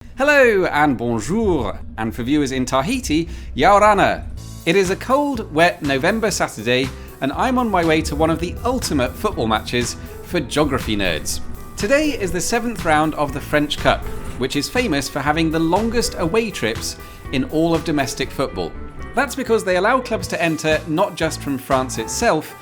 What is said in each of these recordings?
Hello and bonjour, and for viewers in Tahiti, yaorana. It is a cold, wet November Saturday, and I'm on my way to one of the ultimate football matches for geography nerds. Today is the 7th round of the French Cup, which is famous for having the longest away trips in all of domestic football. That's because they allow clubs to enter not just from France itself,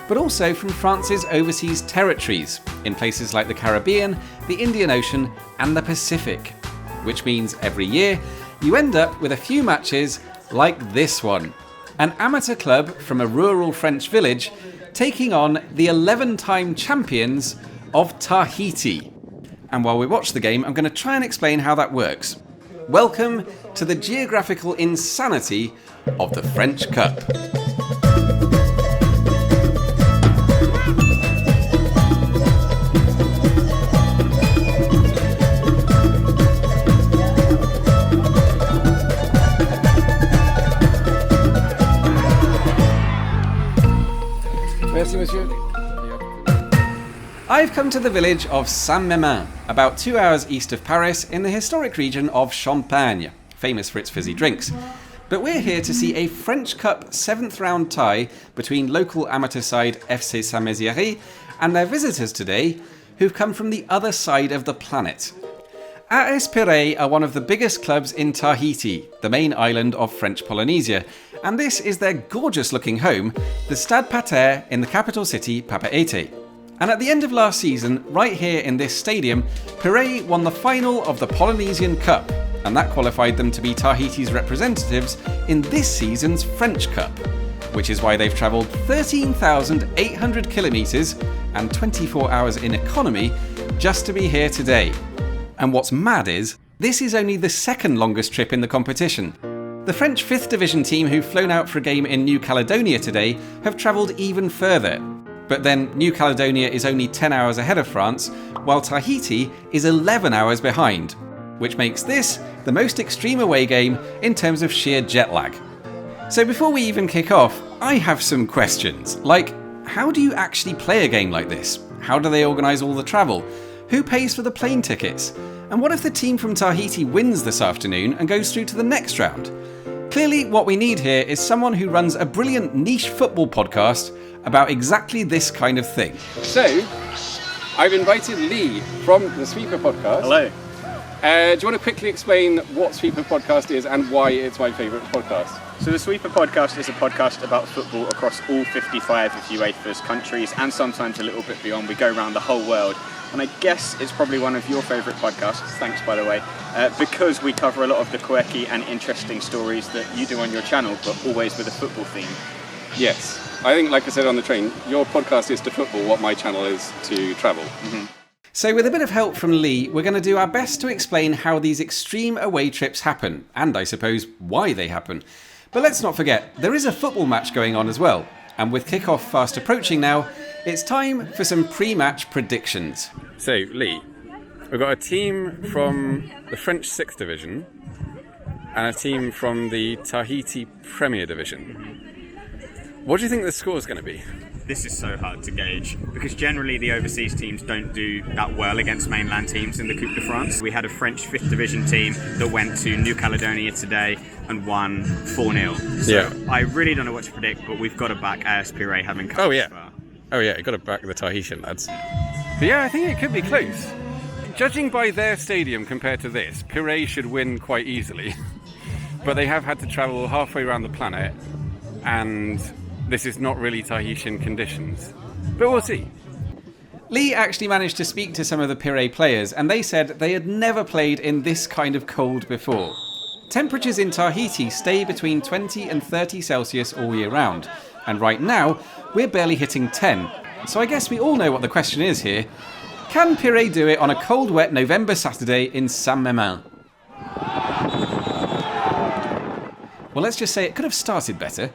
but also from France's overseas territories, in places like the Caribbean, the Indian Ocean, and the Pacific. Which means every year, you end up with a few matches like this one. An amateur club from a rural French village taking on the 11-time champions of Tahiti. And while we watch the game, I'm going to try and explain how that works. Welcome to the geographical insanity of the French Cup. I've come to the village of Saint-Mémin, about 2 hours east of Paris in the historic region of Champagne, famous for its fizzy drinks. But we're here to see a French Cup 7th round tie between local amateur side FC Saint-Mézières and their visitors today, who've come from the other side of the planet. AS Pirée are one of the biggest clubs in Tahiti, the main island of French Polynesia, and this is their gorgeous looking home, the Stade Pater in the capital city Papeete. And at the end of last season, right here in this stadium, Pirée won the final of the Polynesian Cup, and that qualified them to be Tahiti's representatives in this season's French Cup, which is why they've travelled 13,800 kilometres and 24 hours in economy just to be here today. And what's mad is, this is only the second longest trip in the competition. The French 5th Division team who've flown out for a game in New Caledonia today have travelled even further. But then New Caledonia is only 10 hours ahead of France, while Tahiti is 11 hours behind, which makes this the most extreme away game in terms of sheer jet lag. So before we even kick off, I have some questions, like how do you actually play a game like this? How do they organise all the travel? Who pays for the plane tickets? And what if the team from Tahiti wins this afternoon and goes through to the next round? Clearly, what we need here is someone who runs a brilliant niche football podcast about exactly this kind of thing. So, I've invited Lee from the Sweeper Podcast. Hello. Do you want to quickly explain what Sweeper Podcast is and why it's my favourite podcast? So the Sweeper Podcast is a podcast about football across all 55 of UEFA's countries and sometimes a little bit beyond. We go around the whole world. And I guess it's probably one of your favourite podcasts, thanks by the way, because we cover a lot of the quirky and interesting stories that you do on your channel, but always with a football theme. Yes. I think, like I said on the train, your podcast is to football what my channel is to travel. Mm-hmm. So with a bit of help from Lee, we're going to do our best to explain how these extreme away trips happen, and I suppose why they happen. But let's not forget, there is a football match going on as well, and with kick-off fast approaching now, it's time for some pre-match predictions. So, Lee, we've got a team from the French 6th Division and a team from the Tahiti Premier Division. What do you think the score is going to be? This is so hard to gauge because generally the overseas teams don't do that well against mainland teams in the Coupe de France. We had a French 5th Division team that went to New Caledonia today and won 4-0. So yeah. I really don't know what to predict, but we've got to back AS Pirée having come this far. Oh yeah, you've got to back the Tahitian lads. But yeah, I think it could be close. Judging by their stadium compared to this, Pirée should win quite easily. But they have had to travel halfway around the planet, and this is not really Tahitian conditions. But we'll see. Lee actually managed to speak to some of the Pirée players, and they said they had never played in this kind of cold before. Temperatures in Tahiti stay between 20 and 30 Celsius all year round, and right now, we're barely hitting 10. So I guess we all know what the question is here. Can Pirée do it on a cold, wet November Saturday in Saint-Mémin? Well, let's just say it could have started better.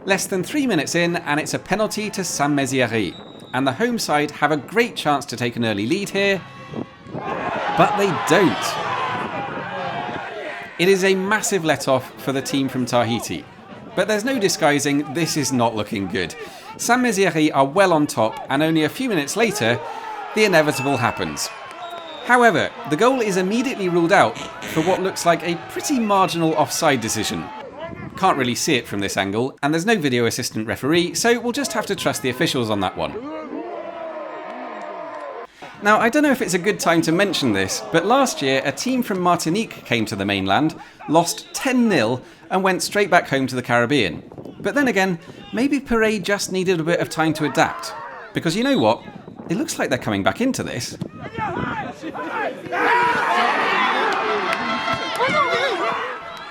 Less than 3 minutes in, and it's a penalty to Saint-Mézières. And the home side have a great chance to take an early lead here, but they don't. It is a massive let-off for the team from Tahiti. But there's no disguising, this is not looking good. Saint-Mézières are well on top, and only a few minutes later, the inevitable happens. However, the goal is immediately ruled out for what looks like a pretty marginal offside decision. Can't really see it from this angle, and there's no video assistant referee, so we'll just have to trust the officials on that one. Now, I don't know if it's a good time to mention this, but last year a team from Martinique came to the mainland, lost 10-0 and went straight back home to the Caribbean. But then again, maybe Piré just needed a bit of time to adapt. Because you know what? It looks like they're coming back into this.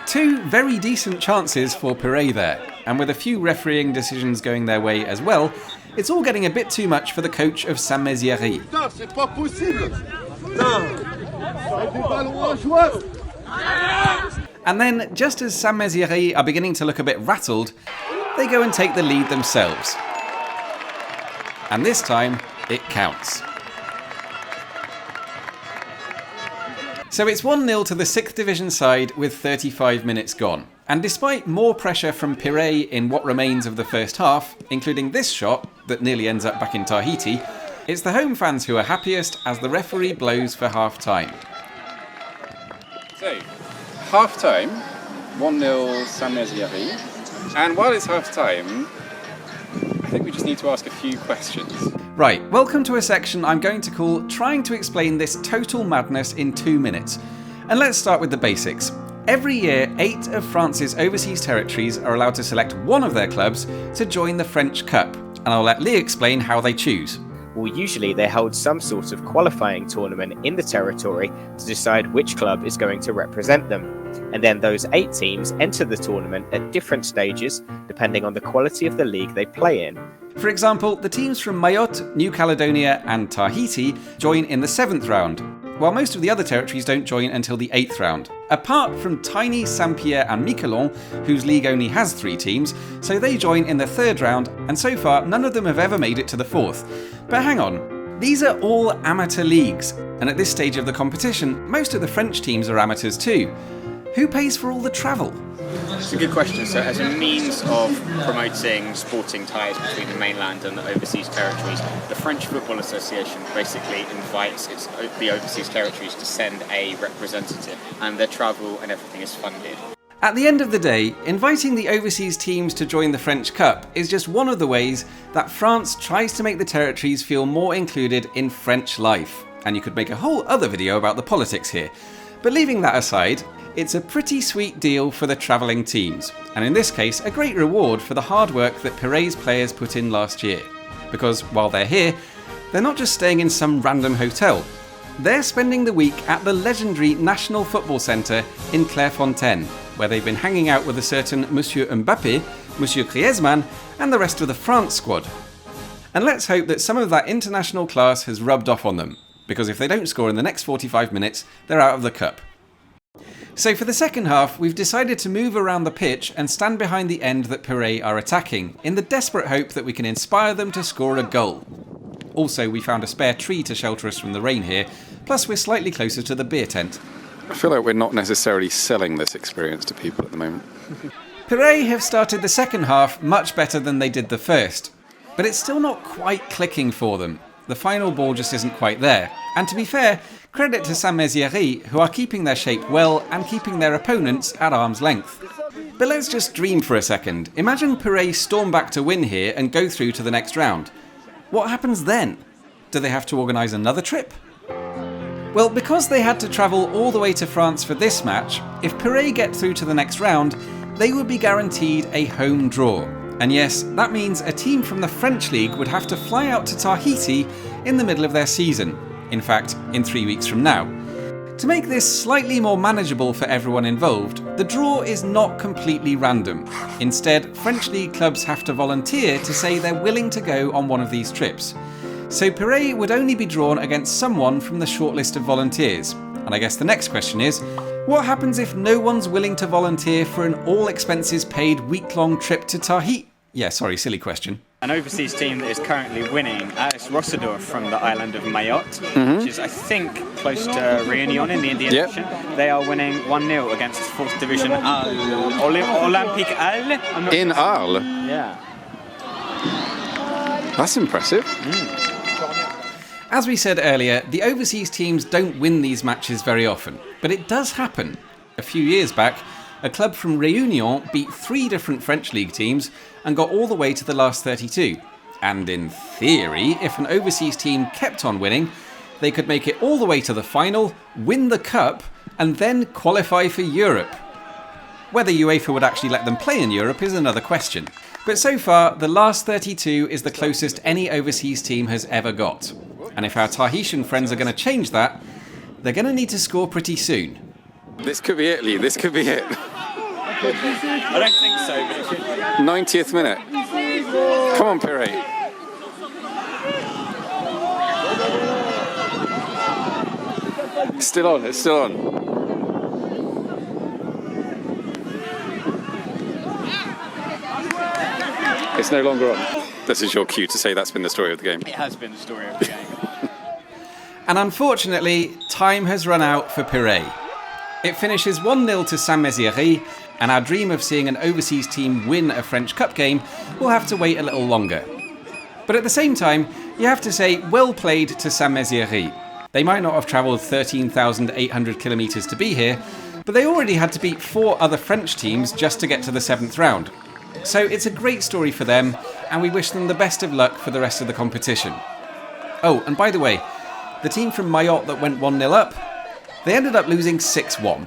Two very decent chances for Piré there, and with a few refereeing decisions going their way as well, it's all getting a bit too much for the coach of Saint-Mézières. And then, just as Saint-Mézières are beginning to look a bit rattled, they go and take the lead themselves. And this time, it counts. So it's 1-0 to the 6th Division side with 35 minutes gone. And despite more pressure from Piré in what remains of the first half, including this shot that nearly ends up back in Tahiti, it's the home fans who are happiest as the referee blows for half-time. So, half-time, 1-0 Saint-Mézières. And while it's half-time, I think we just need to ask a few questions. Right, welcome to a section I'm going to call Trying to Explain This Total Madness in 2 minutes. And let's start with the basics. Every year, 8 of France's overseas territories are allowed to select one of their clubs to join the French Cup. And I'll let Lee explain how they choose. Well, usually they hold some sort of qualifying tournament in the territory to decide which club is going to represent them. And then those 8 teams enter the tournament at different stages, depending on the quality of the league they play in. For example, the teams from Mayotte, New Caledonia and Tahiti join in the 7th round, while most of the other territories don't join until the 8th round. Apart from tiny Saint-Pierre and Miquelon, whose league only has 3 teams, so they join in the 3rd round, and so far none of them have ever made it to the 4th. But hang on, these are all amateur leagues, and at this stage of the competition, most of the French teams are amateurs too. Who pays for all the travel? It's a good question. So as a means of promoting sporting ties between the mainland and the overseas territories, the French Football Association basically invites the overseas territories to send a representative, and their travel and everything is funded. At the end of the day, inviting the overseas teams to join the French Cup is just one of the ways that France tries to make the territories feel more included in French life. And you could make a whole other video about the politics here. But leaving that aside, it's a pretty sweet deal for the travelling teams, and in this case a great reward for the hard work that Piré's players put in last year. Because while they're here, they're not just staying in some random hotel, they're spending the week at the legendary National Football Centre in Clairefontaine, where they've been hanging out with a certain Monsieur Mbappé, Monsieur Griezmann and the rest of the France squad. And let's hope that some of that international class has rubbed off on them, because if they don't score in the next 45 minutes, they're out of the cup. So for the second half, we've decided to move around the pitch and stand behind the end that Piré are attacking, in the desperate hope that we can inspire them to score a goal. Also, we found a spare tree to shelter us from the rain here, plus we're slightly closer to the beer tent. I feel like we're not necessarily selling this experience to people at the moment. Piré have started the second half much better than they did the first, but it's still not quite clicking for them. The final ball just isn't quite there. And to be fair, credit to Saint-Mézières, who are keeping their shape well and keeping their opponents at arm's length. But let's just dream for a second. Imagine Piré storm back to win here and go through to the next round. What happens then? Do they have to organise another trip? Well, because they had to travel all the way to France for this match, if Piré get through to the next round, they would be guaranteed a home draw. And yes, that means a team from the French League would have to fly out to Tahiti in the middle of their season. In fact, in 3 weeks from now. To make this slightly more manageable for everyone involved, the draw is not completely random. Instead, French League clubs have to volunteer to say they're willing to go on one of these trips. So Piré would only be drawn against someone from the shortlist of volunteers. And I guess the next question is, what happens if no one's willing to volunteer for an all-expenses-paid week-long trip to Tahiti? Yeah, sorry, silly question. An overseas team that is currently winning is Rossador from the island of Mayotte, which is, I think, close to Réunion in the Indian Ocean. They are winning 1-0 against 4th Division Olympique Arles. In Arles? Yeah. That's impressive. As we said earlier, the overseas teams don't win these matches very often, but it does happen. A few years back, a club from Réunion beat 3 different French league teams and got all the way to the last 32. And in theory, if an overseas team kept on winning, they could make it all the way to the final, win the cup, and then qualify for Europe. Whether UEFA would actually let them play in Europe is another question. But so far, the last 32 is the closest any overseas team has ever got. And if our Tahitian friends are going to change that, they're going to need to score pretty soon. This could be it, Lee. This could be it. I don't think so, but it should be. 90th minute. Come on, Pire. It's still on. It's still on. It's no longer on. This is your cue to say that's been the story of the game. It has been the story of the game. And unfortunately, time has run out for Pire. It finishes 1-0 to Saint-Mézières, and our dream of seeing an overseas team win a French Cup game will have to wait a little longer. But at the same time, you have to say well played to Saint-Mézières. They might not have travelled 13,800 kilometres to be here, but they already had to beat 4 other French teams just to get to the 7th round. So it's a great story for them, and we wish them the best of luck for the rest of the competition. Oh, and by the way, the team from Mayotte that went 1-0 up, they ended up losing 6-1.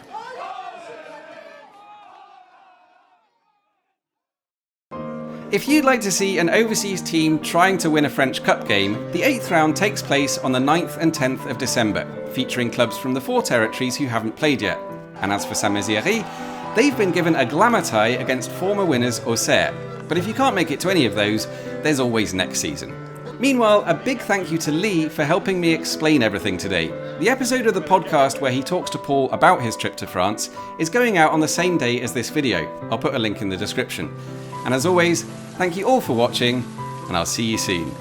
If you'd like to see an overseas team trying to win a French Cup game, the 8th round takes place on the 9th and 10th of December, featuring clubs from the 4 territories who haven't played yet. And as for Saint-Mézières, they've been given a glamour tie against former winners Auxerre. But if you can't make it to any of those, there's always next season. Meanwhile, a big thank you to Lee for helping me explain everything today. The episode of the podcast where he talks to Paul about his trip to France is going out on the same day as this video. I'll put a link in the description. And as always, thank you all for watching, and I'll see you soon.